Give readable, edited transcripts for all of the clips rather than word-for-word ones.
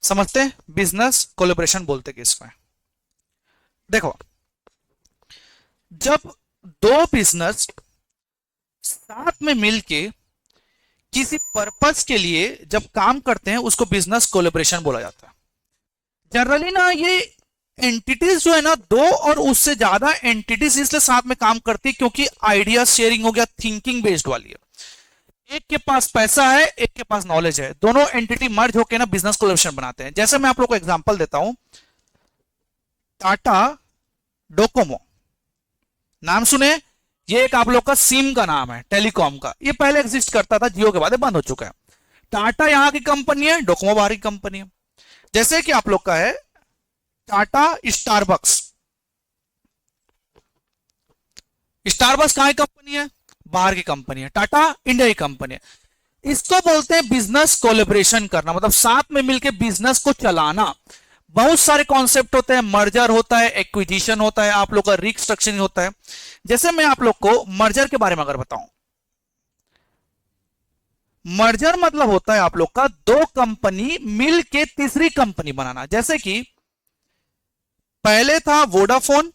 समझते हैं business collaboration बोलते कि इसमें देखो, जब दो बिजनेस साथ में मिलके किसी पर्पस के लिए जब काम करते हैं उसको बिजनेस कोलेबोरेशन बोला जाता है। जनरली ना ये एंटिटीज जो है ना, दो और उससे ज्यादा एंटिटीज इसलिए साथ में काम करती है क्योंकि आइडिया शेयरिंग हो गया, थिंकिंग बेस्ड वाली है। एक के पास पैसा है, एक के पास नॉलेज है, दोनों एंटिटी मर्ज होकर ना बिजनेस कोलेबोरेशन बनाते हैं। जैसे मैं आप लोग को एग्जांपल देता हूं, टाटा डोकोमो, नाम सुने? ये एक आप लोग का सिम का नाम है, टेलीकॉम का। ये पहले एग्जिस्ट करता था, जियो के बाद बंद हो चुका है। टाटा यहाँ की कंपनी है, डोकोमो बाहर की कंपनी है। जैसे कि आप लोग का है टाटा स्टारबक्स। स्टारबक्स कहाँ की कंपनी है? बाहर की कंपनी है। टाटा इंडिया की कंपनी है। इसको बोलते हैं बिजनेस कोलेबोरेशन करना, मतलब साथ में मिलकर बिजनेस को चलाना। बहुत सारे कॉन्सेप्ट होते हैं, मर्जर होता है, एक्विजिशन होता है, आप लोग का रिस्ट्रक्चरिंग होता है। जैसे मैं आप लोग को मर्जर के बारे में अगर बताऊं, मर्जर मतलब होता है आप लोग का दो कंपनी मिल के तीसरी कंपनी बनाना। जैसे कि पहले था वोडाफोन,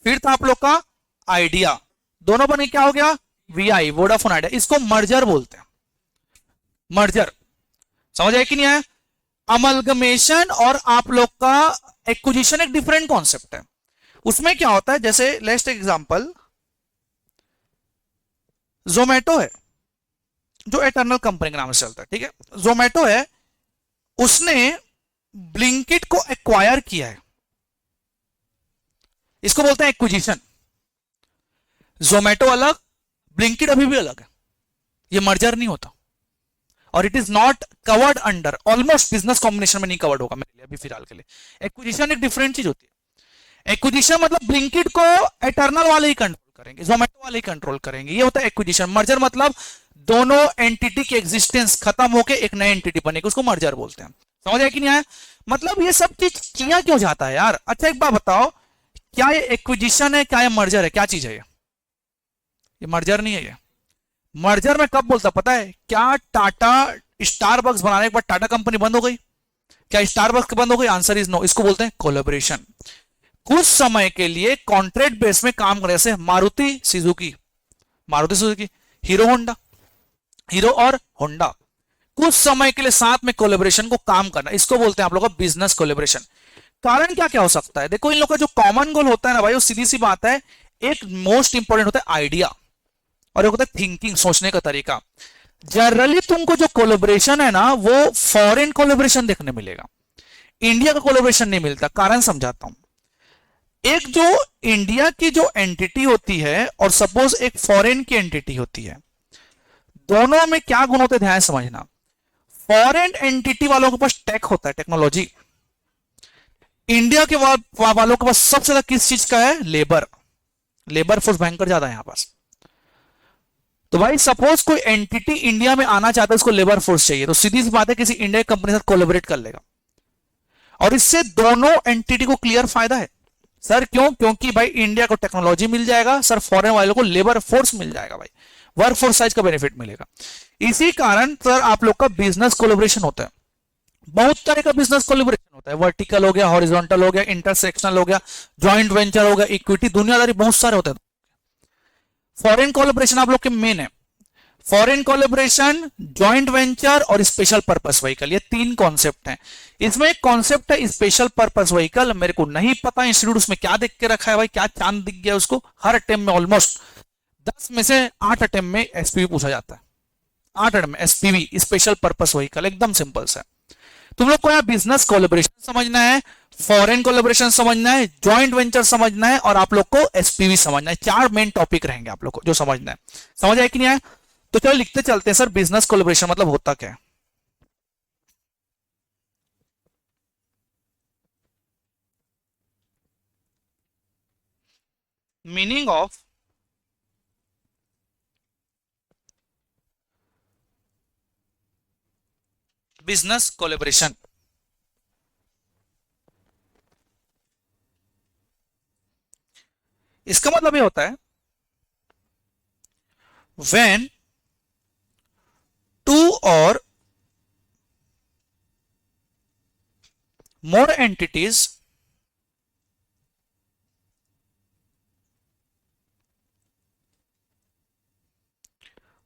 फिर था आप लोग का आइडिया, दोनों बने क्या हो गया? VI, Vodafone idea. इसको मर्जर बोलते हैं, मर्जर। समझ आए कि नहीं आया? अमलगमेशन और आप लोग का एक्विजिशन एक डिफरेंट कॉन्सेप्ट है। उसमें क्या होता है, जैसे लेट्स टेक एग्जांपल, जोमेटो है जो एटर्नल कंपनी के नाम से चलता है, ठीक है? जोमेटो है, उसने ब्लिंकिट को एक्वायर किया है, इसको बोलते हैं एक्विजिशन। जोमेटो अलग, ब्लिंकिट अभी भी अलग है, ये मर्जर नहीं होता और it is not covered under, almost business combination में नहीं कवर्ड होगा मेरे लिए अभी फिलहाल के लिए। एक्विजिशन एक डिफरेंट चीज होती है। एक्विजिशन मतलब ब्लिंकिट को एटर्नल वाले ही कंट्रोल करेंगे, जोमेटो वाले ही कंट्रोल करेंगे, ये होता है एक्विजिशन। मर्जर मतलब दोनों एंटिटी की एग्जिस्टेंस खत्म होकर एक नई एंटिटी बनेगी, उसको मर्जर बोलते हैं। समझ आया कि नहीं आया? मतलब ये सब चीज किया क्यों जाता है यार? अच्छा एक बात बताओ, क्या ये एक्विजिशन है, क्या ये मर्जर है, क्या चीज है ये मर्जर नहीं है। ये मर्जर में कब बोलता पता है? क्या टाटा स्टारबक्स बनाने के बाद टाटा कंपनी बंद हो गई? क्या स्टारबक्स बंद हो गई? Answer is no. इसको बोलते हैं कोलेबोरेशन। कुछ समय के लिए कॉन्ट्रैक्ट बेस में काम करने से Maruti Suzuki, Maruti Suzuki, hero Honda, hero और होंडा, कुछ समय के लिए साथ में कोलेबोरेशन को काम करना, इसको बोलते हैं आप लोग का बिजनेस कोलेबोरेशन। कारण क्या क्या हो सकता है? देखो, इन लोग का जो कॉमन गोल होता है ना भाई, वो सीधी सी बात है, एक मोस्ट इंपॉर्टेंट होता है आइडिया और एक होता है थिंकिंग, सोचने का तरीका। जनरली तुमको जो कोलेबोरेशन है ना, वो फॉरेन कोलेबोरेशन देखने मिलेगा, इंडिया का कोलेबोरेशन नहीं मिलता। कारण समझाता हूं। एक जो इंडिया की जो एंटिटी होती है और सपोज एक फॉरेन की एंटिटी होती है, दोनों में क्या गुण होते हैं ध्यान समझना। फॉरेन एंटिटी वालों के पास टेक होता है, टेक्नोलॉजी। इंडिया के वालों के पास सबसे ज्यादा किस चीज का है? लेबर, लेबर फोर्स भयंकर ज्यादा है यहां पास। तो भाई सपोज कोई एंटिटी इंडिया में आना चाहता है, उसको लेबर फोर्स चाहिए, तो सीधी सी बात है किसी इंडिया कंपनी के साथ कोलैबोरेट कर लेगा और इससे दोनों एंटिटी को क्लियर फायदा है। सर क्यों? क्योंकि भाई इंडिया को टेक्नोलॉजी मिल जाएगा, सर फॉरेन वालों को लेबर फोर्स मिल जाएगा, भाई वर्क फोर्स साइज का बेनिफिट मिलेगा। इसी कारण सर आप लोग का बिजनेस कोलैबोरेशन होता है। बहुत तरह का बिजनेस कोलैबोरेशन होता है, वर्टिकल हो गया, हॉरिजॉन्टल हो गया, इंटरसेक्शनल हो गया, जॉइंट वेंचर हो गया, इक्विटी, दुनियादारी, बहुत सारे होते हैं। फॉरेन कोलैबोरेशन आप लोग के मेन है, फॉरेन कोलैबोरेशन, जॉइंट वेंचर और स्पेशल पर्पस व्हीकल, ये तीन कॉन्सेप्ट हैं। इसमें एक कॉन्सेप्ट है स्पेशल पर्पस व्हीकल, मेरे को नहीं पता इंस्टीट्यूट उसमें क्या देख के रखा है भाई, क्या चांद दिख गया उसको। हर अटेम्प्ट में ऑलमोस्ट 10 में से 8 अटेम्प्ट में एसपीवी पूछा जाता है। 8 अटेम्प्ट में एसपीवी, स्पेशल पर्पस व्हीकल, एकदम सिंपल सा। तुम लोग को यहाँ बिजनेस कोलैबोरेशन समझना है, फॉरेन कोलैबोरेशन समझना है, जॉइंट वेंचर समझना है और आप लोग को एसपीवी समझना है। 4 मेन टॉपिक रहेंगे आप लोग को जो समझना है। समझ आया कि नहीं आया? तो चलो लिखते चलते हैं सर, बिजनेस कोलैबोरेशन मतलब होता क्या है। मीनिंग ऑफ बिजनेस कोलैबोरेशन, इसका मतलब ये होता है व्हेन टू और more entities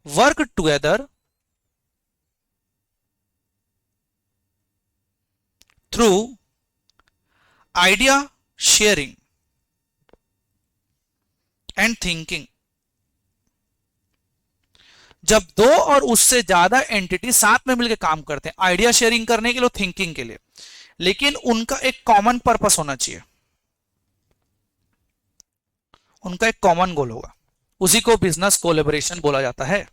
work together through idea sharing and thinking. जब दो और उससे ज्यादा एंटिटी साथ में मिलकर काम करते हैं आइडिया शेयरिंग करने के लिए, थिंकिंग के लिए, लेकिन उनका एक कॉमन पर्पस होना चाहिए, उनका एक कॉमन गोल होगा, उसी को बिजनेस कोलैबोरेशन बोला जाता है।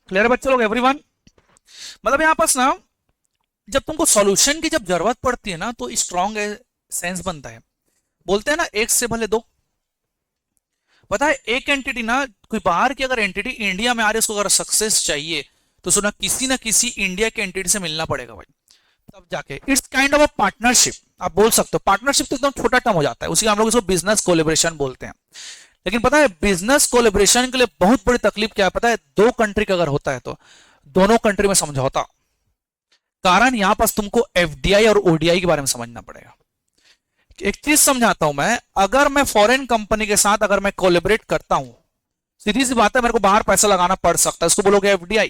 क्लियर बच्चे लोग, एवरीवन? मतलब यहां पास ना जब तुमको सॉल्यूशन की जब जरूरत पड़ती है ना तो स्ट्रॉन्ग सेंस बनता है। बोलते हैं ना एक से भले दो। पता है एक एंटिटी ना, कोई बाहर की अगर एंटिटी इंडिया में आ रही है, उसको अगर सक्सेस चाहिए तो सुना किसी ना किसी इंडिया के एंटिटी से मिलना पड़ेगा भाई, तब जाके। It's kind of a partnership, आप बोल सकते हो। पार्टनरशिप तो एकदम छोटा टर्म हो जाता है, उसी हम लोग इसको बिजनेस कोलेबोरेशन बोलते हैं। लेकिन पता है बिजनेस कोलेबोरेशन के लिए बहुत बड़ी तकलीफ क्या है पता है? दो कंट्री का अगर होता है तो दोनों कंट्री में समझौता। कारण यहां पास तुमको एफडीआई और ओडीआई के बारे में समझना पड़ेगा। एक चीज समझाता हूं मैं, अगर मैं फॉरेन कंपनी के साथ अगर मैं कोलेबरेट करता हूं, सीधी सी बात है, मेरे को बाहर पैसा लगाना पड़ सकता है, इसको बोलोगे एफडीआई,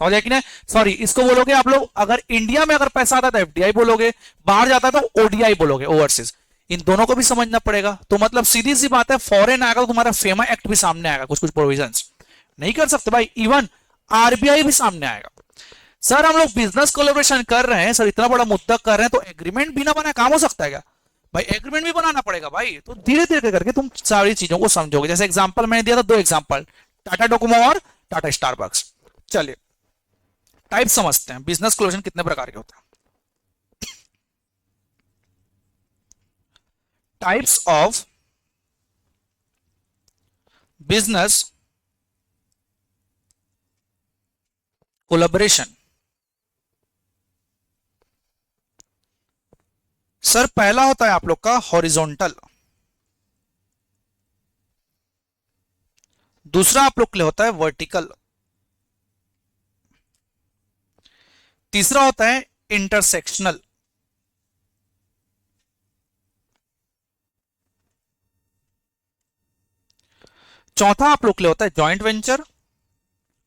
समझ आया कि नहीं? सॉरी, इसको बोलोगे आप लोग, अगर इंडिया में अगर पैसा आता है तो एफडीआई बोलोगे, बाहर जाता है तो ओडीआई बोलोगे, ओवरसीज। इन दोनों को भी समझना पड़ेगा। तो मतलब सीधी सी बात है, फॉरेन आएगा तो तुम्हारा फेमा एक्ट भी सामने आएगा, कुछ कुछ प्रोविजंस नहीं कर सकते भाई, इवन आरबीआई भी सामने आएगा। सर हम लोग बिजनेस कोलैबोरेशन कर रहे हैं सर, इतना बड़ा मुद्दा कर रहे हैं, तो एग्रीमेंट बिना बनाए काम हो सकता है क्या भाई? एग्रीमेंट भी बनाना पड़ेगा भाई। तो धीरे धीरे करके तुम सारी चीजों को समझोगे। जैसे एग्जांपल मैंने दिया था, दो एग्जांपल, टाटा डोकोमो और टाटा स्टारबक्स। चलिए टाइप समझते हैं, बिजनेस कोलैबोरेशन कितने प्रकार के होते हैं। Types of business collaboration. Sir पहला होता है आप लोग का हॉरिजॉन्टल, दूसरा आप लोग के लिए होता है वर्टिकल, तीसरा होता है इंटरसेक्शनल, चौथा आप लोग के लिए होता है जॉइंट वेंचर,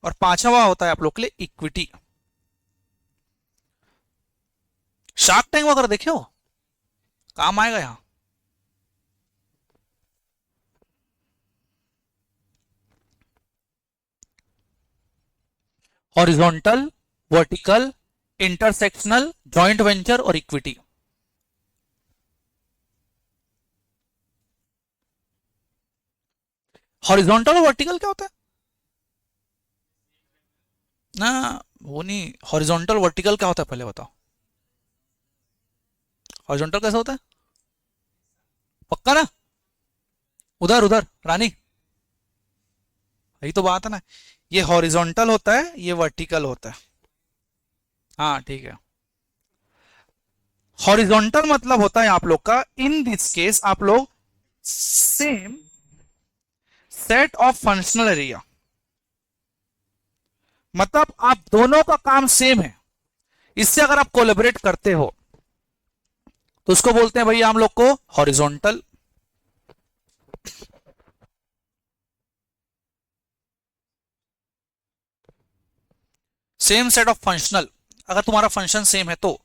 और पांचवा होता है आप लोग के लिए इक्विटी। शार्क टैंक वगैरह देखे हो, काम आएगा यहां। Horizontal, vertical, intersectional, joint venture और इक्विटी। हॉरिजॉन्टल और वर्टिकल क्या होता है ना? वो नहीं, हॉरिजॉन्टल वर्टिकल क्या होता है पहले बताओ। हॉरिजॉन्टल कैसा होता है? पक्का ना? उधर उधर रानी, यही तो बात है ना। ये हॉरिजॉन्टल होता है, ये वर्टिकल होता है। हाँ ठीक है। हॉरिजॉन्टल मतलब होता है आप लोग का, इन दिस केस आप लोग same set of functional area, मतलब आप दोनों का काम सेम है, इससे अगर आप कोलेबरेट करते हो तो उसको बोलते हैं भैया हम लोग को horizontal. Same set of functional, अगर तुम्हारा फंक्शन सेम है तो।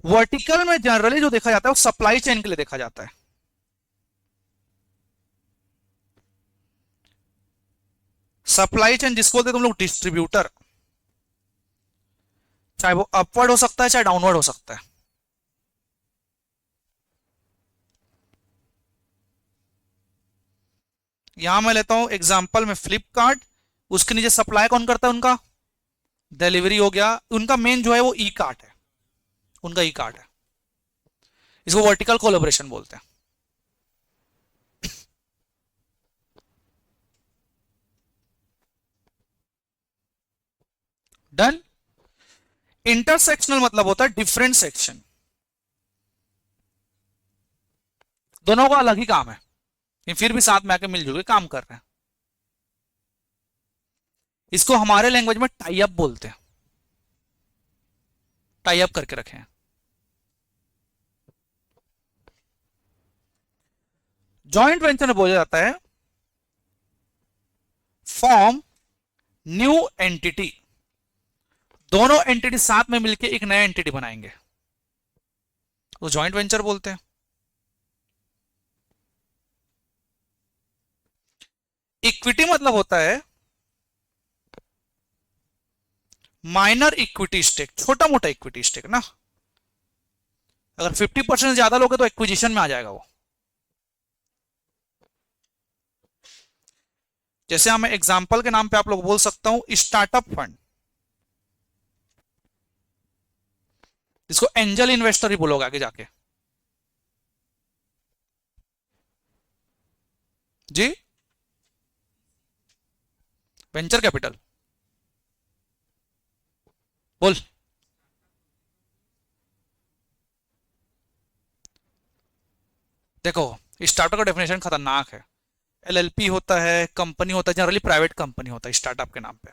वर्टिकल में जनरली जो देखा जाता है वो सप्लाई चेन के लिए देखा जाता है। सप्लाई चेन जिसको बोलते तुम लोग डिस्ट्रीब्यूटर, चाहे वो अपवर्ड हो सकता है चाहे डाउनवर्ड हो सकता है। यहां मैं लेता हूं एग्जांपल में फ्लिपकार्ट, उसके नीचे सप्लाई कौन करता है उनका? डिलीवरी हो गया, उनका मेन जो है वो ई कार्ट है, उनका ई कार्ट है, इसको वर्टिकल कोलैबोरेशन बोलते हैं। डन। इंटरसेक्शनल मतलब होता है डिफरेंट सेक्शन, दोनों का अलग ही काम है, लेकिन फिर भी साथ में आके मिलजुल के काम कर रहे हैं। इसको हमारे लैंग्वेज में टाई अप बोलते हैं, टाई अप करके रखे हैं। जॉइंट वेंचर में बोला जाता है फॉर्म न्यू एंटिटी, दोनों एंटिटी साथ में मिलकर एक नया एंटिटी बनाएंगे, तो जॉइंट वेंचर बोलते हैं। इक्विटी मतलब होता है माइनर इक्विटी स्टेक, छोटा मोटा इक्विटी स्टेक ना। अगर 50% ज्यादा लोगे तो एक्विजिशन में आ जाएगा वो। जैसे हम एग्जांपल के नाम पे आप लोग बोल सकता हूं स्टार्टअप फंड, इसको एंजल इन्वेस्टर ही बोलोगे आगे जाके जी। वेंचर कैपिटल बोल। देखो स्टार्टअप का डेफिनेशन खतरनाक है। एलएलपी होता है, कंपनी होता है, जनरली प्राइवेट कंपनी होता है स्टार्टअप के नाम पे,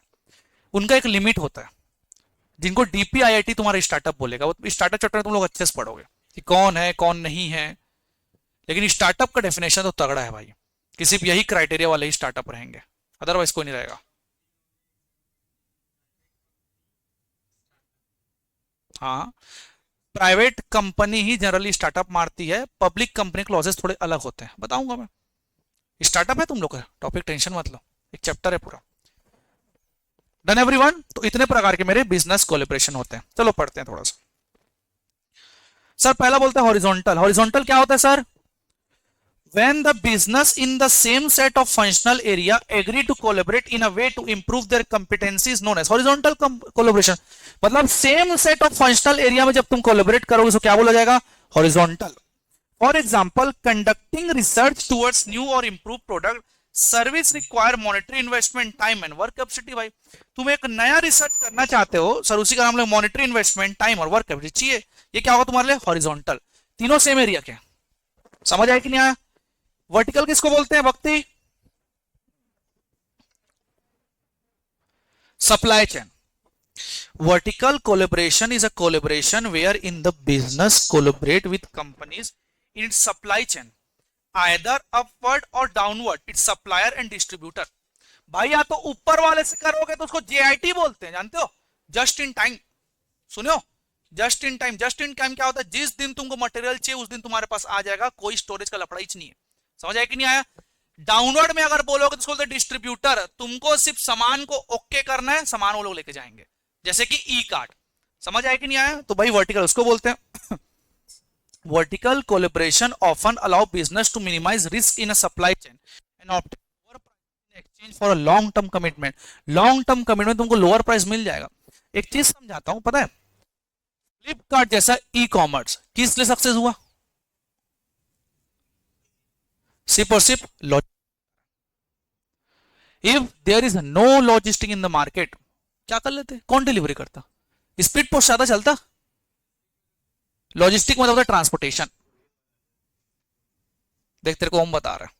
उनका एक लिमिट होता है। जिनको डीपीआईआईटी तुम्हारा स्टार्टअप बोलेगा, वो स्टार्टअप चैप्टर तुम लोग अच्छे से पढ़ोगे कि कौन है कौन नहीं है, लेकिन स्टार्टअप का डेफिनेशन तो तगड़ा है भाई। किसी भी यही क्राइटेरिया वाले ही स्टार्टअप रहेंगे, अदरवाइज कोई नहीं रहेगा। हाँ, प्राइवेट कंपनी ही जनरली स्टार्टअप मारती है, पब्लिक कंपनी क्लॉजेस थोड़े अलग होते हैं, बताऊंगा मैं। स्टार्टअप है तुम लोग का टॉपिक, टेंशन मत लो, एक चैप्टर है पूरा। Done everyone? तो इतने प्रकार के मेरे बिजनेस कोलैबोरेशन होते हैं। चलो पढ़ते हैं थोड़ा सा। सर पहला बोलते हैं हॉरिजॉन्टल। हॉरिजॉन्टल क्या होता है sir? when the business in the same set of functional area agree to collaborate in a way to improve their competency is known as horizontal collaboration। मतलब same set of functional area में जब तुम collaborate करोगे तो क्या बोला जाएगा? Horizontal. For example conducting research towards new or improve product service require monetary investment time and work capacity. भाई तुम एक नया रिसर्च करना चाहते हो सर, उसी का नाम है मॉनिटरी इन्वेस्टमेंट टाइम और वर्क कैपेसिटी चाहिए, ये क्या होगा तुम्हारे लिए? हॉरिजॉन्टल। तीनों सेम एरिया के, समझ आया कि नहीं आया? वर्टिकल किसको बोलते हैं भक्ति? Supply chain. Vertical collaboration is a collaboration where in the business collaborate with companies in its supply chain either upward or downward its supplier and distributor. भाई या तो ऊपर वाले से करोगे तो उसको जेआईटी बोलते हैं, जानते हो? Just in time. सुनो, just in time. Just in time क्या होता है? जिस दिन तुमको मटेरियल चाहिए उस दिन तुम्हारे पास आ जाएगा, कोई स्टोरेज का लफड़ा ही नहीं है। समझ आया कि नहीं आया? डाउनवर्ड में अगर बोलोगे तो उसको बोलते हैं डिस्ट्रीब्यूटर, तुमको सिर्फ सामान को ओके करना है, सामान वो लोग लेके जाएंगे, जैसे कि ई कार्ड। समझ आया कि नहीं आया? तो भाई वर्टिकल उसको बोलते हैं। Vertical collaboration often allow business to minimise risk in a supply chain and obtain lower price in exchange for a long term commitment. Long term commitment तुमको लोअर प्राइस मिल जाएगा। एक चीज समझाता हूं, पता है फ्लिपकार्ट जैसा ई कॉमर्स किस लिए सक्सेस हुआ? सिर्फ और सिर्फ if there is no logistic in the market, क्या कर लेते? कौन डिलीवरी करता? स्पीड पोस्ट ज्यादा चलता। लॉजिस्टिक मतलब होता है ट्रांसपोर्टेशन। देख तेरे को हम बता रहे हैं,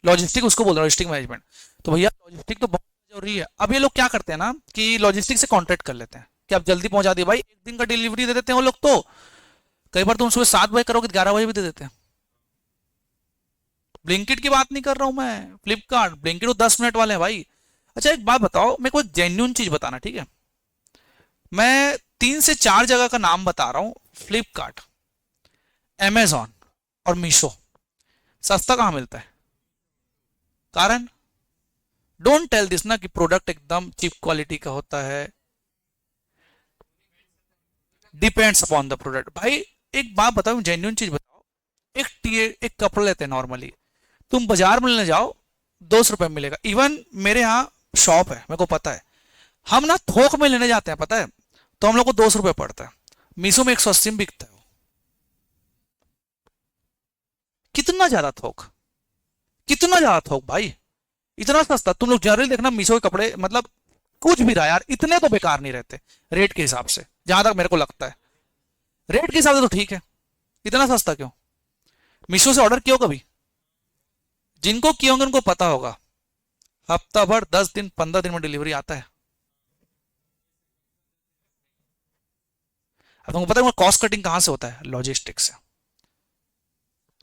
लॉजिस्टिक उसको बोल रहे हैं, लॉजिस्टिक मैनेजमेंट। तो भैया लॉजिस्टिक तो बहुत जरूरी है। अब ये लोग क्या करते हैं ना कि लॉजिस्टिक से कॉन्ट्रैक्ट कर लेते हैं कि आप जल्दी पहुंचा दिए, भाई एक दिन का डिलीवरी दे देते हैं वो लोग। तो कई बार तुम सुबह 7 बजे करोगे तो 11 बजे भी दे देते हैं। ब्लिंकिट की बात नहीं कर रहा हूं मैं, फ्लिपकार्ट। ब्लिंकिट तो 10 मिनट वाले हैं भाई। अच्छा एक बात बताओ, मेरे को जेन्युइन चीज बताना, ठीक है? मैं 3 से 4 जगह का नाम बता रहा हूं, फ्लिपकार्ट, अमेजॉन और मीशो। सस्ता कहां मिलता है? कारण डोंट टेल दिस ना कि प्रोडक्ट एकदम चीप क्वालिटी का होता है। Depends upon the product. भाई एक बात बताओ, जेन्युइन चीज बताओ, एक कपड़ा लेते हैं नॉर्मली, तुम बाजार में लेने जाओ 200 रुपए में मिलेगा। इवन मेरे यहाँ शॉप है, मेरे को पता है, हम ना थोक में लेने जाते हैं, पता है, तो हम लोग को 200 रुपए पड़ता है। मीशो में 180 में बिकता है। कितना ज्यादा थोक, कितना ज्यादा थोक भाई, इतना सस्ता। तुम लोग जनरली देखना मीशो के कपड़े, मतलब कुछ भी रहा यार, इतने तो बेकार नहीं रहते रेट के हिसाब से, जहां तक मेरे को लगता है। रेट के हिसाब से तो ठीक है, इतना सस्ता क्यों? मीशो से ऑर्डर किया हो कभी? जिनको किए होंगे उनको पता होगा, हफ्ता भर 10 दिन 15 दिन में डिलीवरी आता है। अब तुमको पता है कॉस्ट कटिंग कहां से होता है? लॉजिस्टिक्स से।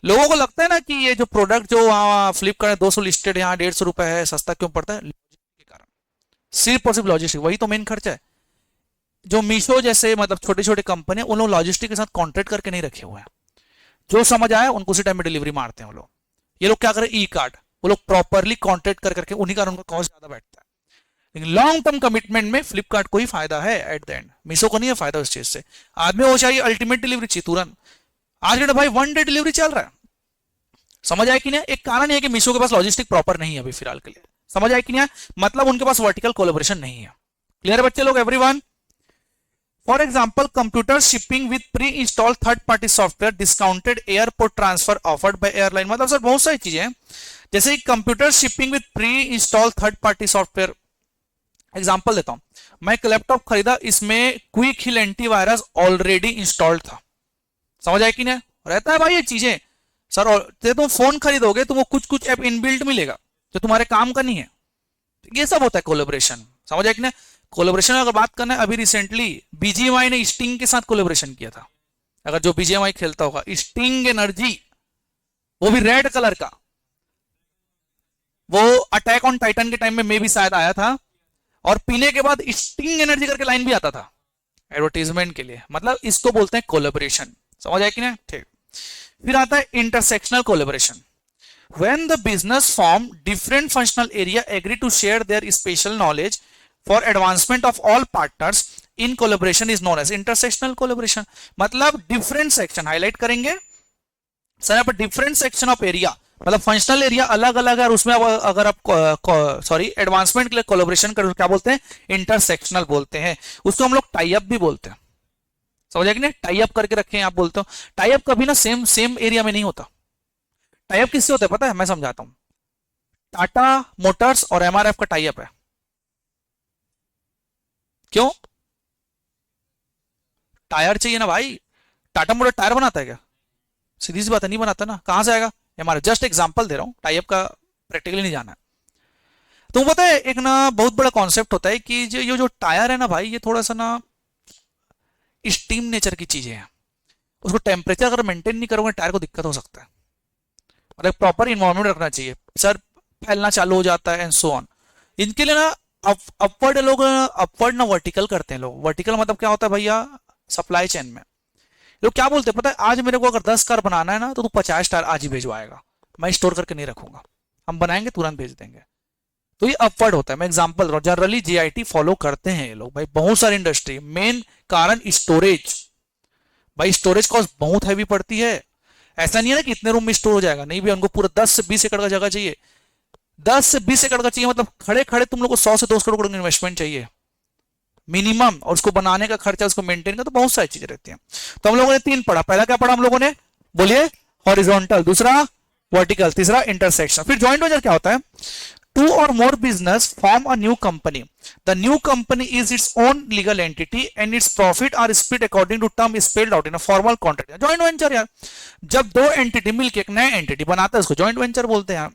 लोगों को लगता है ना कि ये जो प्रोडक्ट जो वहां फ्लिपकार्ट 200 लिस्टेड, यहाँ 150 रुपए है, सस्ता क्यों पड़ता है? लॉजिस्टिक के कारण, सिर्फ और सिर्फ लॉजिस्टिक, वही तो मेन खर्चा है। जो मीशो जैसे मतलब छोटे छोटे कंपनी उन लोग लॉजिस्टिक के साथ कॉन्ट्रैक्ट करके नहीं रखे हुए हैं, जो समझ आया उनको उसी टाइम में डिलीवरी मारते हैं वो लोग। ये लोग क्या करें, ई कार्ड, वो लोग प्रॉपरली कॉन्ट्रैक्ट कर करके, उन्हीं कारण उनका कॉस्ट ज्यादा बैठता है। लेकिन लॉन्ग टर्म कमिटमेंट में फ्लिपकार्ट को ही फायदा है एट द एंड, मीशो को नहीं है फायदा उस चीज से। आदमी वो चाहिए अल्टीमेट डिलीवरी चाहिए तुरंत। आज के भाई 1 डे डिलीवरी चल रहा है, समझ आया कि नहीं? एक कारण है कि मीशो के पास लॉजिस्टिक प्रॉपर नहीं है अभी फिलहाल के लिए, समझ आया कि नहीं? मतलब उनके पास वर्टिकल कोलैबोरेशन नहीं है। क्लियर है बच्चे लोग, everyone? For example, computer shipping with pre install third party software, discounted airport transfer offered by airline. मतलब सर बहुत सारी चीजें हैं, जैसे computer shipping with pre install third party software. Example देता हूं, मैं एक लैपटॉप खरीदा, इसमें क्विक हिल एंटीवायरस ऑलरेडी इंस्टॉल्ड था। समझ आया कि नहीं? रहता है भाई ये चीजें सर। और तुम फोन खरीदोगे तो वो कुछ कुछ ऐप इनबिल्ट मिलेगा जो तुम्हारे काम का नहीं है। ये सब होता है कोलैबोरेशन, समझ आया कि नहीं? कोलैबोरेशन अगर बात करना है, अभी रिसेंटली बीजीएमआई ने स्टिंग के साथ कोलैबोरेशन किया था। अगर जो बीजीएमआई खेलता होगा, स्टिंग एनर्जी, वो भी रेड कलर का, वो अटैक ऑन टाइटन के टाइम में मे भी शायद आया था, और पीने के बाद स्टिंग एनर्जी करके लाइन भी आता था एडवर्टीजमेंट के लिए। मतलब इसको बोलते हैं कोलैबोरेशन, समझ आया कि नहीं? ठीक। फिर आता है intersectional collaboration, when the business form different functional area agree to share their special knowledge for advancement of all partners in collaboration is known as intersectional collaboration. मतलब डिफरेंट सेक्शन हाईलाइट करेंगे सर, यहाँ पर different section of area, मतलब functional area अलग अलग है, और उसमें अगर आप सॉरी एडवांसमेंट के लिए कोलैबोरेशन करें, क्या बोलते हैं? इंटरसेक्शनल बोलते हैं। उसको हम लोग टाई अप भी बोलते हैं, समझ आया कि नहीं? टाई अप करके रखे हैं आप बोलते हो। टाई अप कभी ना सेम सेम एरिया में नहीं होता। टाई अप किससे होता है पता है? मैं समझाता हूं। टाटा मोटर्स और एमआरएफ का टाई अप है। क्यों? टायर चाहिए ना भाई। टाटा मोटर टायर बनाता है क्या? सीधी सी बात है, नहीं बनाता ना। कहां से आएगा? हमारा जस्ट एग्जांपल दे रहा हूं, टाई अप का प्रैक्टिकली नहीं जाना है। तो पता है एक ना बहुत बड़ा कॉन्सेप्ट होता है कि जो टायर है ना भाई, ये थोड़ा सा ना स्टीम नेचर की चीजें हैं। उसको टेम्परेचर अगर मेंटेन नहीं करोगे टायर को दिक्कत हो सकता है। मतलब प्रॉपर इन्वायरमेंट रखना चाहिए सर, फैलना चालू हो जाता है एंड सो ऑन। इनके लिए ना अपवर्ड लोग अपवर्ड ना वर्टिकल करते हैं लोग। वर्टिकल मतलब क्या होता है भैया? सप्लाई चेन में लोग क्या बोलते हैं पता है? आज मेरे को अगर 10 कार बनाना है ना, तो तू 50 टायर आज ही भेजवाएगा, मैं स्टोर करके नहीं रखूंगा, हम बनाएंगे तुरंत भेज देंगे। तो ये अपवर्ड होता है। मैं एग्जांपल दे रहा हूं, जनरली जीआईटी फॉलो करते हैं ये लोग भाई, बहुत सारी इंडस्ट्री। मेन कारण स्टोरेज भाई, स्टोरेज कॉस्ट बहुत हैवी पड़ती है। ऐसा नहीं है ना कि इतने रूम में स्टोर हो जाएगा, नहीं भी, उनको पूरा 10 से 20 एकड़ का जगह चाहिए। 10 से 20 एकड़ का चाहिए मतलब खड़े खड़े तुम लोग को 100 से 200 करोड़ का इन्वेस्टमेंट चाहिए मिनिमम, और उसको बनाने का खर्चा, उसको मेंटेन का, तो बहुत सारी चीजें रहती हैं। तो हम लोगों ने 3 पढ़ा। पहला क्या पढ़ा हम लोगों ने? बोलिए। हॉरिजॉन्टल, दूसरा वर्टिकल, तीसरा इंटरसेक्शन। फिर जॉइंट वेंचर क्या होता है? Two or more business form a new company. The new company is its own legal entity and its profit are split according to term spelled out in a formal contract. Joint venture यार, जब 2 entity मिलकर एक नया entity बनाता है उसको joint venture बोलते हैं।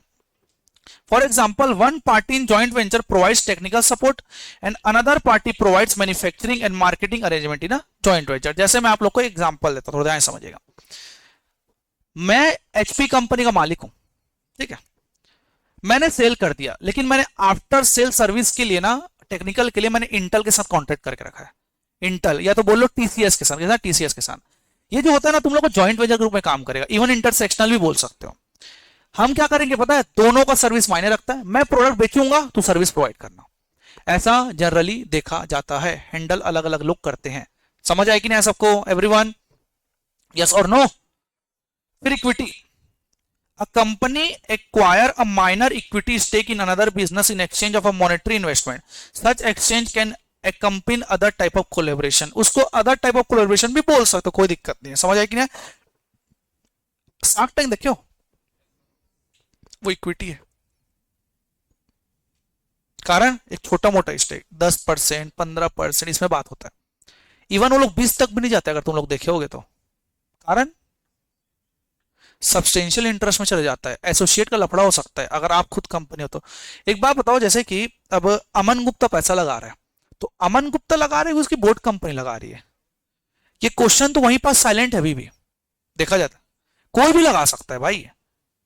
For example, one party in joint venture provides technical support and another party provides manufacturing and marketing arrangement in a joint venture. जैसे मैं आप लोग को एग्जांपल देता हूं, थोड़ा ध्यान समझिएगा। मैं एचपी कंपनी का मालिक हूं, ठीक है? मैंने सेल कर दिया, लेकिन मैंने आफ्टर सेल सर्विस के लिए ना, टेक्निकल के लिए मैंने इंटेल के साथ कॉन्ट्रैक्ट करके रखा है। इंटेल या तो बोल लो टीसीएस के साथ, टीसीएस के साथ। ये जो होता है ना, तुम लोग को जॉइंट वेंचर ग्रुप में काम करेगा, इवन इंटरसेक्शनल भी बोल सकते हो। हम क्या करेंगे पता है? दोनों का सर्विस मायने रखता है। मैं प्रोडक्ट बेचूंगा, तू सर्विस प्रोवाइड करना। ऐसा जनरली देखा जाता है, हैंडल अलग अलग लोग करते हैं। समझ आए कि नहीं सबको एवरीवन? यस और नो? फिर equity. A company acquire a minor equity stake in another business in exchange of a monetary investment. Such exchange can accompany other type of collaboration. उसको other type of collaboration भी बोल सकते हो, कोई दिक्कत नहीं है। समझ आया कि नहीं? शार्क टैंक देखियो, वो इक्विटी है। कारण एक छोटा मोटा स्टेक 10% 15% इसमें बात होता है। इवन वो लोग 20 तक भी नहीं जाते अगर तुम लोग देखे होगे तो। कारण सब्सटेंशियल इंटरेस्ट में चले जाता है, एसोसिएट का लफड़ा हो सकता है अगर आप खुद कंपनी हो तो। एक बात बताओ, जैसे कि अब अमन गुप्ता पैसा लगा रहा है, तो अमन गुप्ता लगा रहे हैं, उसकी बोर्ड कंपनी लगा रही है, ये क्वेश्चन तो वहीं पास साइलेंट है अभी भी, देखा जाता है। कोई भी लगा सकता है भाई,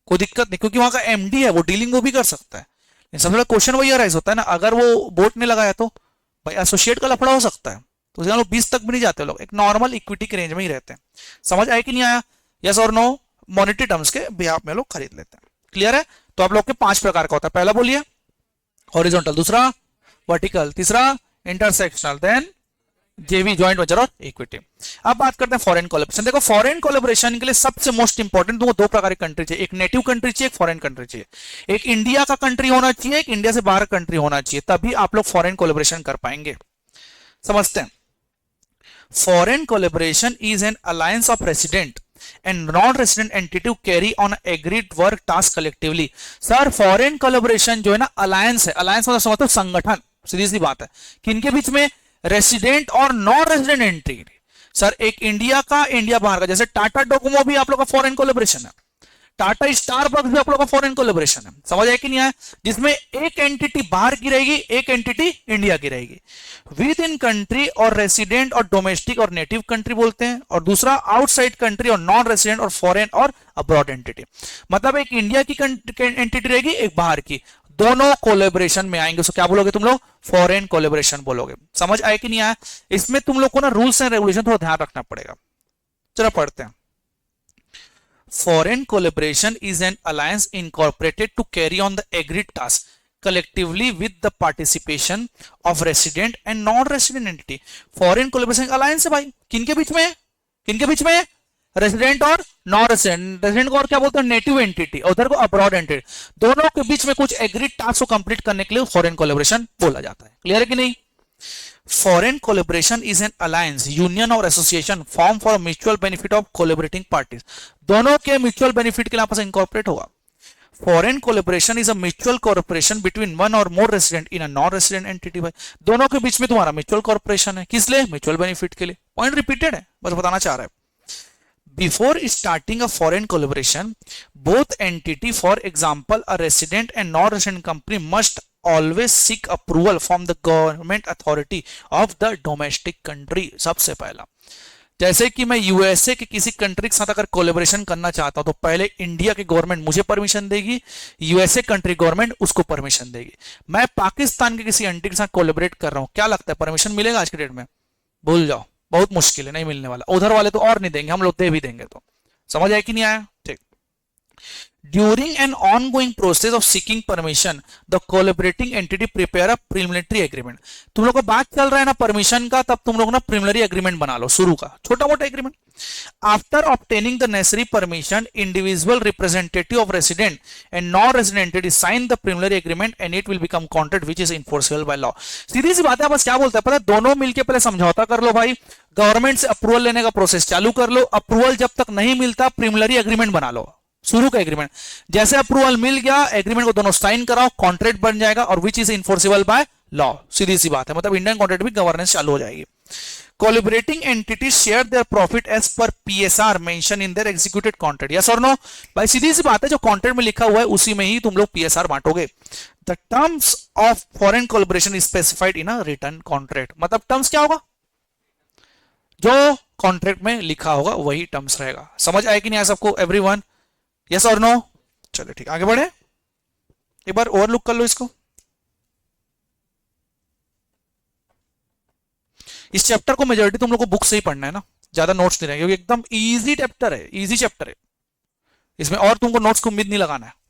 कोई दिक्कत नहीं, क्योंकि वहां का एमडी है, वो डीलिंग वो भी कर सकता है। लेकिन सबसे बड़ा क्वेश्चन वही राइज होता है ना, अगर वो बोर्ड ने लगाया तो भाई एसोसिएट का लफड़ा हो सकता है, तो लोग 20 तक भी नहीं जाते लोग, एक नॉर्मल इक्विटी के रेंज में ही रहते हैं। समझ आया कि नहीं आया? यस और नो? मॉनेटरी टर्म्स के बिहाफ में लोग खरीद लेते हैं। क्लियर है? तो आप लोग के 5 प्रकार का होता है। पहला बोलिए हॉरिजॉन्टल, दूसरा वर्टिकल, तीसरा इंटरसेक्शनल, देन जेवी जॉइंट वेंचर और इक्विटी। अब बात करते हैं फॉरेन कोलैबोरेशन। देखो फॉरेन कोलैबोरेशन के लिए सबसे मोस्ट इंपॉर्टेंट तुमको 2 प्रकार की कंट्री चाहिए, एक नेटिव कंट्री चाहिए, एक फॉरेन कंट्री चाहिए। एक इंडिया का कंट्री होना चाहिए, एक इंडिया से बाहर कंट्री होना चाहिए, तभी आप लोग फॉरेन कोलैबोरेशन कर पाएंगे। समझते हैं? Foreign collaboration is an alliance of resident and non-resident entity to carry on agreed work task collectively। Sir foreign collaboration जो है ना अलायंस है, अलायंस मतलब संगठन, सीधी सी बात है, किनके बीच में? रेसिडेंट और नॉन रेसिडेंट एंटिटी। सर एक इंडिया का, इंडिया बाहर का, जैसे टाटा डोकोमो भी आप लोग का फॉरेन कोलैबोरेशन है, टाटा स्टारबक्स भी आप लोग का फॉरेन कोलैबोरेशन है। समझ आया कि नहीं आया? जिसमें एक एंटिटी बाहर की रहेगी, एक एंटिटी इंडिया की रहेगी। विद इन कंट्री और रेसिडेंट और डोमेस्टिक और नेटिव कंट्री बोलते हैं, और दूसरा आउटसाइड कंट्री और नॉन रेसिडेंट और फॉरेन और अब्रॉड एंटिटी। मतलब एक इंडिया की एंटिटी रहेगी, एक बाहर की, दोनों कोलैबोरेशन में आएंगे, उसको क्या बोलोगे तुम लोग? फॉरेन कोलैबोरेशन बोलोगे। समझ आया कि नहीं आया? इसमें तुम लोग को ना रूल्स एंड रेगुलेशन थोड़ा ध्यान रखना पड़ेगा। चलो पढ़ते हैं। Foreign collaboration is an alliance incorporated to carry on the agreed task collectively with the participation of resident and non-resident entity। Foreign collaboration alliance है भाई, किनके बीच में? किनके बीच में? रेसिडेंट और नॉन रेसिडेंट। रेसिडेंट को और क्या बोलते हैं? नेटिव एंटिटी, और उधर को अब्रॉड एंटिटी। दोनों के बीच में कुछ एग्रीड टास्क को कंप्लीट करने के लिए फॉरेन कोलैबोरेशन बोला जाता है। क्लियर है कि नहीं? Foreign collaboration is an alliance, union or association formed for mutual benefit of collaborating parties। दोनों के म्यूचुअल बेनिफिट के लिए आपस में इंकॉर्पोरेट होगा। Foreign collaboration is a mutual cooperation between one or more resident in a non-resident entity। भाई दोनों के बीच में तुम्हारा म्यूचुअल कॉर्पोरेशन है, किस लिए? म्यूचुअल बेनिफिट के लिए। पॉइंट रिपीटेड है, बस बताना चाह रहा है। Before starting a foreign collaboration, both entity, for example, a resident and non-resident company, must always seek approval from the government authority of the domestic country। सबसे पहला, जैसे कि मैं यूएसए के किसी कंट्री के साथ अगर कोलैबोरेशन करना चाहता हूं तो पहले इंडिया की गवर्नमेंट मुझे परमिशन देगी, यूएसए कंट्री गवर्नमेंट उसको परमिशन देगी। मैं पाकिस्तान के किसी एंटिटी के साथ कोलैबोरेट कर रहा हूं, क्या लगता है परमिशन मिलेगा आज के डेट में? भूल जाओ, बहुत मुश्किल है, नहीं मिलने वाला। उधर वाले तो और नहीं देंगे, हम लोग दे भी देंगे। तो समझ आया कि नहीं आया? ठीक। During an ongoing process of seeking permission, the collaborating entity prepare a preliminary agreement। तुम लोग का बात चल रहा है ना परमिशन का, तब तुम लोग ना प्रिलिमिनरी एग्रीमेंट बना लो, शुरू का छोटा मोटा agreement. After obtaining the necessary permission, individual representative of resident and non-resident entity sign the preliminary agreement and it will become contract which is enforceable by law। सीधी सी बात है, बस क्या बोलते हैं पता है? दोनों मिलके पहले समझौता कर लो भाई, गवर्नमेंट से अप्रूवल लेने का प्रोसेस चालू कर लो, अप्रूवल जब तक नहीं मिलता प्रिलिमिनरी एग्रीमेंट बना लो, शुरू का एग्रीमेंट। जैसे अप्रूवल मिल गया, एग्रीमेंट को दोनों साइन कराओ, कॉन्ट्रैक्ट बन जाएगा और which is enforceable by law. सीधी सी बात है, मतलब इंडियन कॉन्ट्रैक्ट भी गवर्नेंस चालू हो जाएगी। Collaborating entities share their profit as per PSR mention in their executed contract. Yes और नो? भाई सीधी सी बात है, जो कॉन्ट्रैक्ट में लिखा हुआ है उसी में ही तुम लोग पीएसआर बांटोगे। The terms of foreign collaboration is specified in a written contract. मतलब टर्म्स क्या होगा? जो कॉन्ट्रैक्ट में लिखा होगा वही टर्म्स रहेगा। समझ आया कि नहीं आया सबको एवरीवन? यस और नो? चलो ठीक, आगे बढ़े, एक बार ओवरलुक कर लो इसको। इस चैप्टर को मेजॉरिटी तुम लोग को बुक से ही पढ़ना है ना, ज्यादा नोट्स नहीं रहेंगे, क्योंकि एकदम इजी चैप्टर है, इजी चैप्टर है, इसमें और तुमको नोट्स को उम्मीद नहीं लगाना है।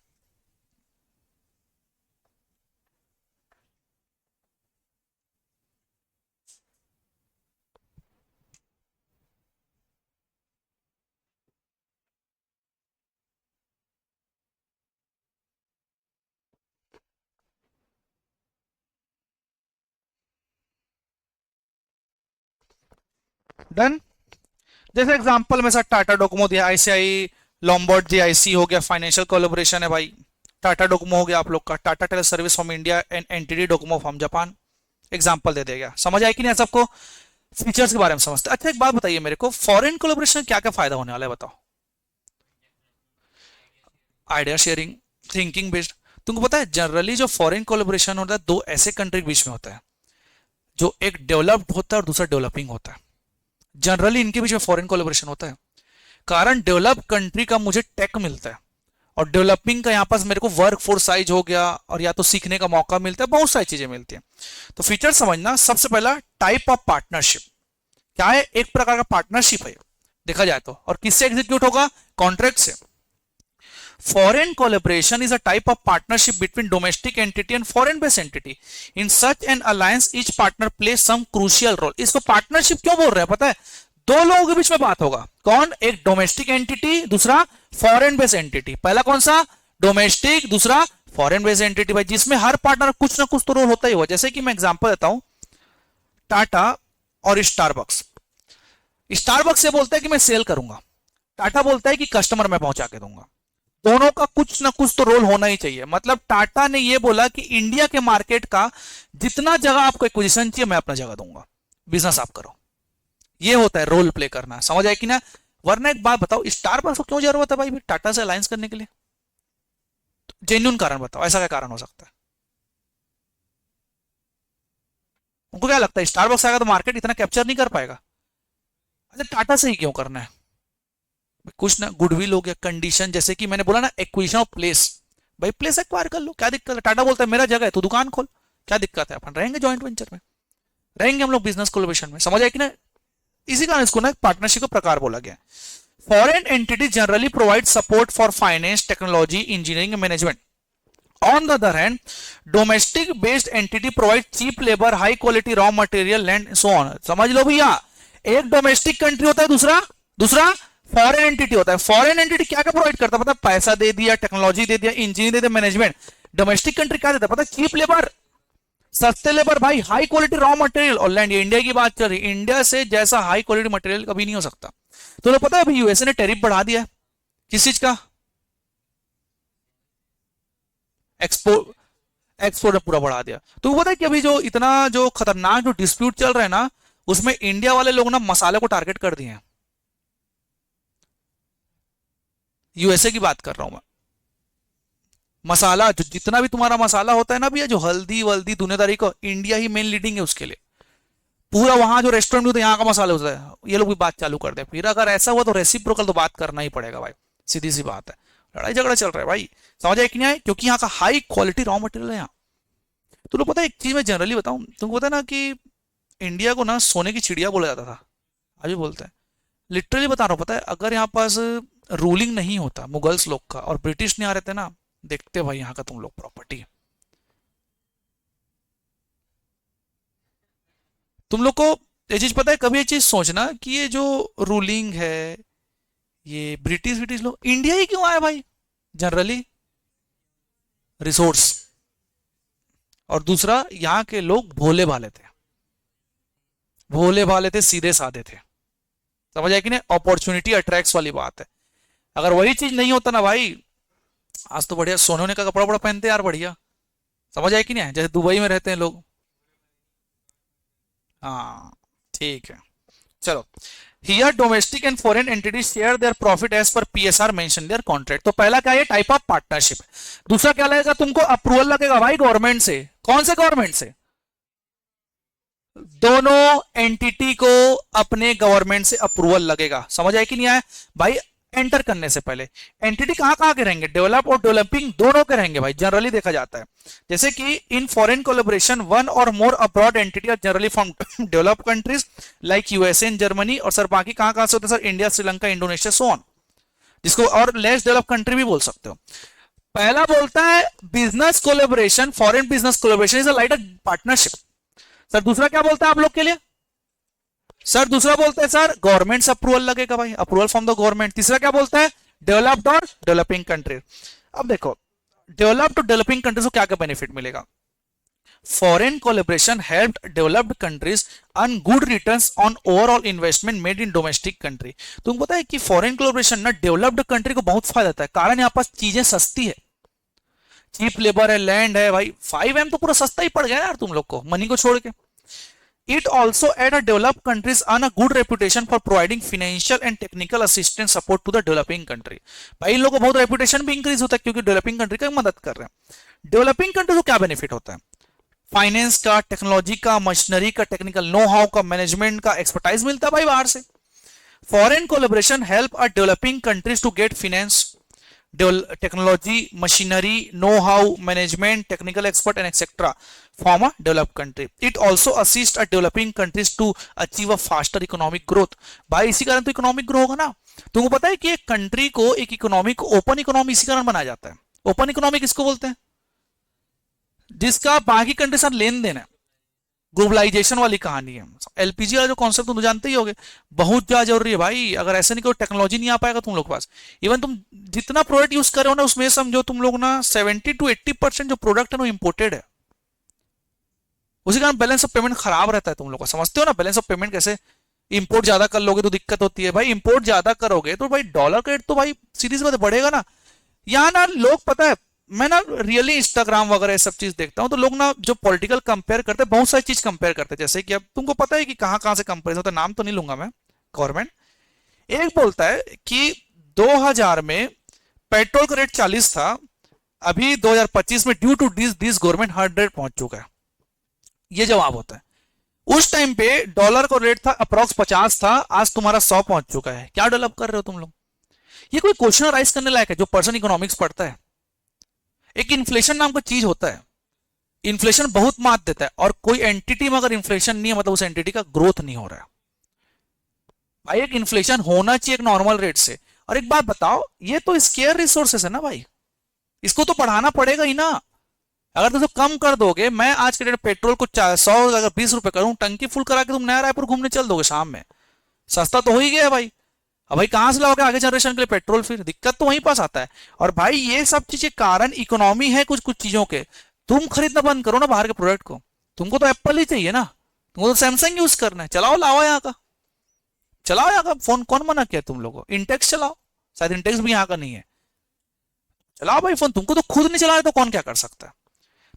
डन। जैसे एग्जांपल में सर टाटा डोकोमो दिया, आईसीआई लॉम्बार्ड जीआईसी हो गया, फाइनेंशियल कोलैबोरेशन है भाई। टाटा डोकोमो हो गया आप लोग का, Tata tele service from India and NTT Docomo from Japan. Example दे देगा। समझ आया कि नहीं सबको? फीचर्स के बारे में समझते। अच्छा एक बात बताइए मेरे को, फॉरेन कोलैबोरेशन क्या क्या फायदा होने वाला है बताओ? Idea sharing, thinking based. तुमको पता है जनरली जो फॉरेन कोलैबोरेशन होता है दो ऐसे कंट्री के बीच में होता है, जो एक डेवलप्ड होता है और दूसरा डेवलपिंग होता है। जनरली इनके बीच में फॉरेन कोलैबोरेशन होता है, कारण डेवलप कंट्री का मुझे टेक मिलता है और डेवलपिंग का यहाँ पास मेरे को वर्क फोर्स साइज हो गया और या तो सीखने का मौका मिलता है, बहुत सारी चीजें मिलती हैं। तो फीचर समझना, सबसे पहला टाइप ऑफ पार्टनरशिप क्या है, एक प्रकार का पार्टनरशिप है देखा जाए तो, और किससे एग्जीक्यूट होगा, कॉन्ट्रैक्ट से। Foreign collaboration is a type of partnership between domestic entity and foreign based entity. In such an alliance, each partner plays some crucial role. इसको पार्टनरशिप क्यों बोल रहे हैं पता है, दो लोगों के बीच में बात होगा, कौन, एक डोमेस्टिक एंटिटी, दूसरा फॉरेन बेस्ड एंटिटी। पहला कौन सा, डोमेस्टिक, दूसरा फॉरेन बेस्ड एंटिटी भाई, जिसमें हर पार्टनर कुछ ना कुछ तो रोल होता ही होगा। जैसे कि मैं एग्जांपल देता हूं, टाटा और स्टारबक्स। स्टारबक्स से बोलता है कि मैं सेल करूंगा, टाटा बोलता है कि कस्टमर मैं पहुंचा के दूंगा। दोनों का कुछ ना कुछ तो रोल होना ही चाहिए। मतलब टाटा ने यह बोला कि इंडिया के मार्केट का जितना जगह आपको एक्विजिशन चाहिए मैं अपना जगह दूंगा, बिजनेस आप करो। ये होता है रोल प्ले करना, समझ आए कि ना। वरना एक बात बताओ, स्टारबक्स को क्यों जरूरत है भाई टाटा से अलायंस करने के लिए, जेन्युइन कारण बताओ, ऐसा क्या कारण हो सकता है। उनको क्या लगता है स्टारबक्स आएगा तो मार्केट इतना कैप्चर नहीं कर पाएगा, अच्छा टाटा से ही क्यों करना है, कुछ ना गुडविल हो गया, कंडीशन, जैसे कि मैंने बोला ना एक्विजिशन ऑफ प्लेस, भाई प्लेस एक्वायर कर लो, क्या दिक्कत है। टाटा बोलता है मेरा जगह है तो दुकान खोल, क्या दिक्कत है, अपन रहेंगे जॉइंट वेंचर में, रहेंगे हम लोग बिजनेस कोलैबोरेशन में, समझ आए कि ना। इसी कारण इसको ना पार्टनरशिप का प्रकार बोला गया। Foreign entity generally provide support for finance, technology, engineering, management. On the other hand, domestic based entity provide cheap labor, high quality raw material, land, so on. समझ लो भैया, एक डोमेस्टिक कंट्री होता है, दूसरा दूसरा फॉरेन एंटिटी होता है। Foreign entity क्या क्या प्रोवाइड करता है पता है, पैसा दे दिया, टेक्नोलॉजी दे दिया, इंजीनियर दे दिया, मैनेजमेंट। डोमेस्टिक कंट्री क्या देता है पता है, चीप लेबर, सस्ते लेबर भाई, हाई क्वालिटी रॉ मटेरियल और लैंड। इंडिया की बात चल रही, इंडिया से जैसा हाई क्वालिटी मटेरियल कभी नहीं हो सकता। तो पता है अभी यूएसए ने टैरिफ बढ़ा दिया, किस चीज का, एक्सपोर्ट पूरा बढ़ा दिया। तो पता है कि अभी जो इतना जो खतरनाक जो डिस्प्यूट चल रहा है ना, उसमें इंडिया वाले लोग ना मसाले को टारगेट कर दिए हैं। यूएसए की बात कर रहा हूं मैं। मसाला जो जितना भी तुम्हारा मसाला होता है ना भैया, जो हल्दी वल्दी दुनियादारी को, इंडिया ही मेन लीडिंग है उसके लिए। पूरा वहां जो रेस्टोरेंट होता है यहाँ का मसाला होता है, ये लोग भी बात चालू कर दे। फिर अगर ऐसा हुआ तो रेसिप्रोकल तो बात करना ही पड़ेगा भाई, सीधी सी बात है। लड़ाई झगड़ा चल रहा है भाई, समझ आए कि नहीं आए, क्योंकि यहाँ का हाई क्वालिटी रॉ मटेरियल है यहाँ। तो लोग पता है एक चीज मैं जनरली बताऊं तुमको, पता है ना कि इंडिया को ना सोने की चिड़िया बोला जाता था, अभी बोलते हैं। लिटरली बता रहा हूँ, पता है अगर यहाँ पास रूलिंग नहीं होता मुगल्स लोग का और ब्रिटिश नहीं आ रहे थे ना, देखते भाई यहाँ का तुम लोग प्रॉपर्टी। तुम लोग को ये चीज पता है, कभी ये चीज सोचना कि ये जो रूलिंग है, ये ब्रिटिश ब्रिटिश लोग इंडिया ही क्यों आए भाई, जनरली रिसोर्स, और दूसरा यहाँ के लोग भोले भाले थे, भोले भाले थे, सीधे साधे थे, समझ आए कि नहीं। अपॉर्चुनिटी अट्रैक्ट्स वाली बात है। अगर वही चीज नहीं होता ना भाई, आज तो बढ़िया सोने होने का कपड़ा बड़ा पहनते यार, बढ़िया, समझ आए कि नहीं, जैसे दुबई में रहते हैं लोग। हाँ ठीक है, चलो। Here domestic and foreign entities share their profit as per PSR mentioned their contract। तो पहला क्या है, टाइप ऑफ पार्टनरशिप। दूसरा क्या लगेगा तुमको, अप्रूवल लगेगा भाई गवर्नमेंट से। कौन से गवर्नमेंट से, दोनों एंटिटी को अपने गवर्नमेंट से अप्रूवल लगेगा, समझ आए कि नहीं आया भाई। एंटर करने से पहले एंटिटी कहां कहां के रहेंगे, डेवलप और डेवलपिंग दोनों के रहेंगे भाई, जनरली देखा जाता है। जैसे कि in foreign collaboration one or more abroad entity are generally from develop countries like USA and Germany. और सर बाकी कहां कहां से होते हैं sir, India, Sri Lanka, Indonesia, so on, जिसको और लेस डेवलप कंट्री भी बोल सकते हो। पहला बोलता है business collaboration, foreign business collaboration is a like a partnership. Sir दूसरा क्या बोलता है आप लोग के लिए, सर दूसरा बोलता है सर गवर्नमेंट से अप्रूवल लगेगा भाई, अप्रूवल फ्रॉम द गवर्नमेंट। तीसरा क्या बोलता है, डेवलप्ड और डेवलपिंग कंट्री। अब देखो डेवलप्ड और डेवलपिंग कंट्रीज को क्या क्या बेनिफिट मिलेगा। Foreign collaboration helped developed countries earn good returns on overall investment made in domestic country. तुमको पता है कि फॉरेन कोलैबोरेशन ना डेवलप्ड कंट्री को बहुत फायदा देता है, कारण यहाँ पास चीजें सस्ती है, चीप लेबर है, लैंड है भाई। 5M तो पूरा सस्ता ही पड़ गया यार तुम लोग को, मनी को छोड़ के। It also aid a developed countries earn a good reputation for providing financial and technical assistance support to the developing country. भाई इन लोगों का बहुत रेपुटेशन भी इंक्रीज होता है क्योंकि डेवलपिंग कंट्री का मदद कर रहे हैं. डेवलपिंग कंट्री को क्या बेनिफिट होता है? फाइनेंस का, टेक्नोलॉजी का, मशीनरी का, टेक्निकल नो हाउ का, मैनेजमेंट का एक्सपर्टाइज मिलता है भाई बाहर से. Foreign collaboration help a developing countries to get finance, technology, machinery, know-how, management, technical expert, and etc. from a developed country. It also assists a developing countries to achieve a faster economic growth. भाई इसी कारण तो economic grow होगा ना. तुमको पता है कि एक कंट्री को, एक इकोनॉमी को ओपन इकोनॉमी इसी कारण बनाया जाता है. ओपन इकोनॉमी किसको बोलते हैं? जिसका बाकी कंट्री साथ लेन देन है. ग्लोबलाइजेशन वाली कहानी है. एलपीजी वाला जो कॉन्सेप्ट तुम जानते ही होगे, बहुत ज्यादा जरूरी है भाई. अगर ऐसे नहीं कोई टेक्नोलॉजी नहीं आ पाएगा तुम लोग के पास. इवन तुम जितना प्रोडक्ट यूज कर रहे हो ना, उसमें समझो तुम लोग ना 70 to 80% जो प्रोडक्ट है वो इंपोर्टेड है. उसी कारण बैलेंस ऑफ पेमेंट खराब रहता है. तुम लोग का समझते हो ना बैलेंस ऑफ पेमेंट कैसे? इंपोर्ट ज्यादा कर लोगे तो दिक्कत होती है भाई. इंपोर्ट ज्यादा करोगे तो भाई डॉलर का रेट तो भाई सीरीज में बढ़ेगा ना. यहाँ ना लोग, पता है मैं ना रियली इंस्टाग्राम वगैरह सब चीज देखता हूं तो लोग ना जो पॉलिटिकल कंपेयर करते हैं, बहुत सारी चीज कंपेयर करते हैं. जैसे कि अब तुमको पता है कि कहां कहां से कंपेयर होता है, नाम तो नहीं लूंगा मैं. गवर्नमेंट एक बोलता है कि 2000 में पेट्रोल का रेट 40 था, अभी 2025 में ड्यू टू दिस गवर्नमेंट 100 पहुंच चुका है. ये जवाब होता है. उस टाइम पे डॉलर का रेट था अप्रोक्स 50 था, आज तुम्हारा 100 पहुंच चुका है. क्या डेवलप कर रहे हो तुम लोग? ये कोई क्वेश्चन राइज करने लायक है जो पर्सन इकोनॉमिक्स पढ़ता है? एक इन्फ्लेशन नाम का चीज होता है. इन्फ्लेशन बहुत मात देता है, और कोई एंटिटी में अगर इन्फ्लेशन नहीं है मतलब उस एंटिटी का ग्रोथ नहीं हो रहा है. भाई एक इन्फ्लेशन होना चाहिए एक नॉर्मल रेट से. और एक बात बताओ, ये तो स्केयर रिसोर्सेस है ना भाई, इसको तो बढ़ाना पड़ेगा ही ना. अगर तुम तो कम कर दोगे, मैं आज के डेट पेट्रोल को 100 अगर 20 रुपए करूं, टंकी फुल करा के तुम नया रायपुर घूमने चल दोगे शाम में, सस्ता तो हो ही गया भाई. अब भाई कहां से लाओगे आगे जनरेशन के लिए पेट्रोल? फिर दिक्कत तो वहीं पास आता है. और भाई ये सब चीजें कारण इकोनॉमी है कुछ कुछ चीजों के. तुम खरीदना बंद करो ना बाहर के प्रोडक्ट को. तुमको तो एप्पल ही चाहिए ना, तुमको तो सैमसंग यूज करना है. चलाओ, लाओ यहाँ का, चलाओ यहाँ का फोन. कौन मना किया तुम लोगों को? इंटेक्स चलाओ, शायद इंटेक्स भी यहाँ का नहीं है. चलाओ भाई फोन. तुमको तो खुद नहीं चला रहे तो कौन क्या कर सकता है?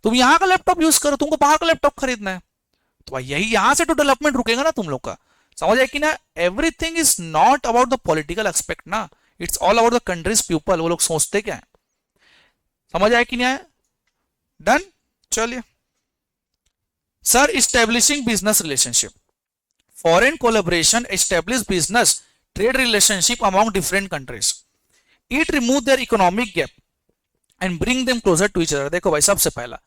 तुम यहाँ का लैपटॉप यूज करो, तुमको बाहर का लैपटॉप खरीदना है. तो भाई यही यहां से तो डेवलपमेंट रुकेगा ना तुम लोग का. समझ आए कि ना? Everything is not about the political expect ना, it's all about the countries people. वो लोग सोचते क्या है. समझ आए कि नहीं आया? डन. चलिए sir, establishing business relationship. Foreign collaboration establish business trade relationship among different countries. It remove their economic gap and bring them closer to each other. देखो भाई, सबसे पहला,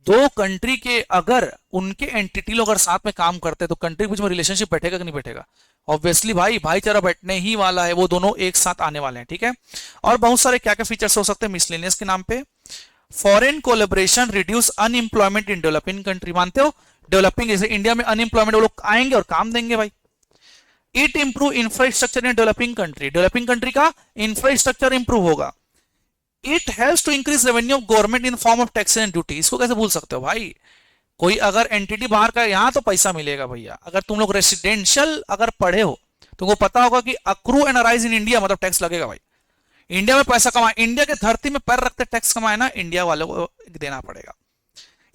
दो कंट्री के अगर उनके एंटिटी लोग अगर साथ में काम करते हैं तो कंट्री के बीच में रिलेशनशिप बैठेगा कि नहीं बैठेगा? ऑब्वियसली भाई भाईचारा बैठने ही वाला है. वो दोनों एक साथ आने वाले हैं. ठीक है. और बहुत सारे क्या क्या फीचर्स हो सकते हैं मिसलेनियस के नाम पे. फॉरेन कोलेबोरेशन रिड्यूस अनएम्प्लॉयमेंट इन डेवलपिंग कंट्री. मानते हो? डेवलपिंग जैसे इंडिया में अनएम्प्लॉयमेंट, वो लोग आएंगे और काम देंगे भाई. It improve infrastructure in developing country. Developing country का इंफ्रास्ट्रक्चर इंप्रूव होगा. It helps to increase revenue of government in form of tax and duty. इसको कैसे भूल सकते हो भाई? कोई अगर एंटिटी बाहर का, यहां तो पैसा मिलेगा भैया. अगर तुम लोग रेसिडेंशियल अगर पढ़े हो, तुमको पता होगा कि accrue and arise in India मतलब टैक्स लगेगा भाई. इंडिया में पैसा कमाए, इंडिया के धरती में पैर रखते टैक्स कमाए ना, इंडिया वालों को देना पड़ेगा.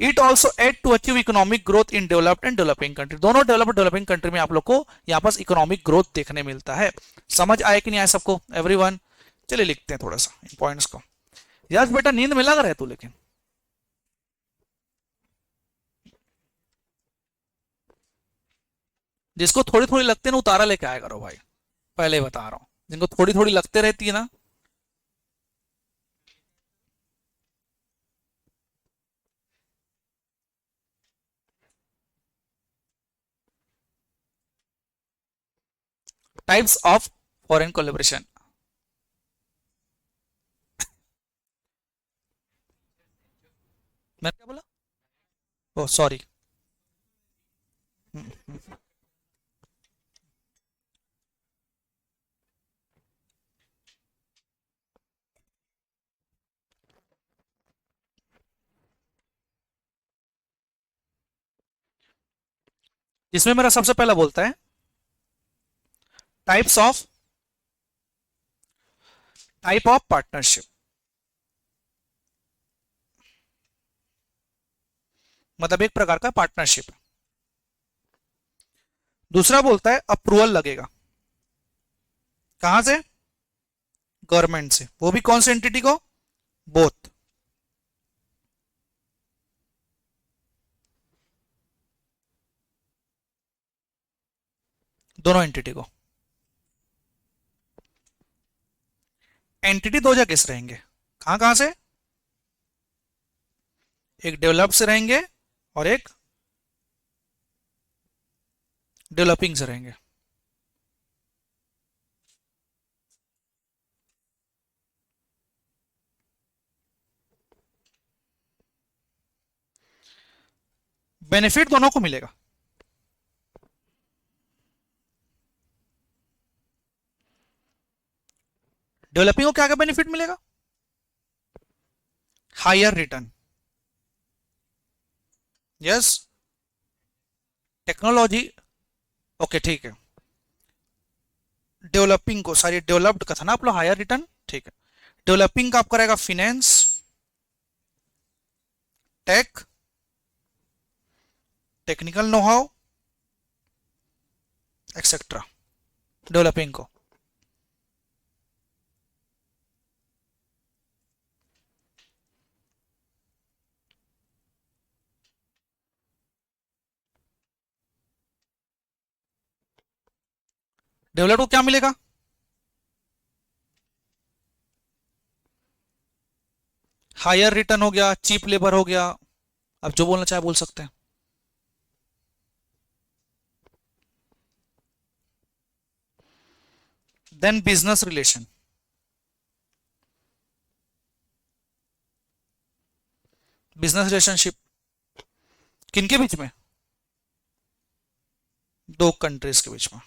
It also aid to achieve economic growth in developed and developing country. दोनों डेवलप्ड डेवलपिंग कंट्री में आप लोग को यहाँ पर इकोनॉमिक ग्रोथ देखने मिलता है. समझ आए कि नहीं आए सबको? एवरीवन. चलिए लिखते हैं थोड़ा सा इन पॉइंट्स को. यस बेटा, नींद में लग रहा है तू, लेकिन जिसको थोड़ी थोड़ी लगती है ना, उतारा लेके आया करो भाई. पहले बता रहा हूं, जिनको थोड़ी थोड़ी लगते रहती है ना. Types of foreign collaboration. मैंने क्या बोला? Oh sorry. इसमें मेरा सबसे पहला बोलता है टाइप ऑफ पार्टनरशिप. मतलब एक प्रकार का पार्टनरशिप. दूसरा बोलता है अप्रूवल लगेगा, कहां से? गवर्नमेंट से, वो भी कौन सी एंटिटी को? बोथ। दोनों एंटिटी को। एंटिटी दो जगह से रहेंगे, कहां कहां से? एक डेवलप से रहेंगे और एक डेवलपिंग से रहेंगे। बेनिफिट दोनों को मिलेगा। डेवलपिंग को क्या क्या बेनिफिट मिलेगा? Higher return, yes. Technology, okay ठीक है। डेवलपिंग को, सारी डेवलप्ड का था ना आप लोग, हायर रिटर्न, ठीक है। डेवलपिंग का आपका रहेगा finance, tech, technical know how etcetera, developing को। डेवलप को क्या मिलेगा? हायर रिटर्न हो गया, चीप लेबर हो गया, अब जो बोलना चाहे बोल सकते हैं। Then business relation, business relationship किनके बीच में? दो कंट्रीज के बीच में।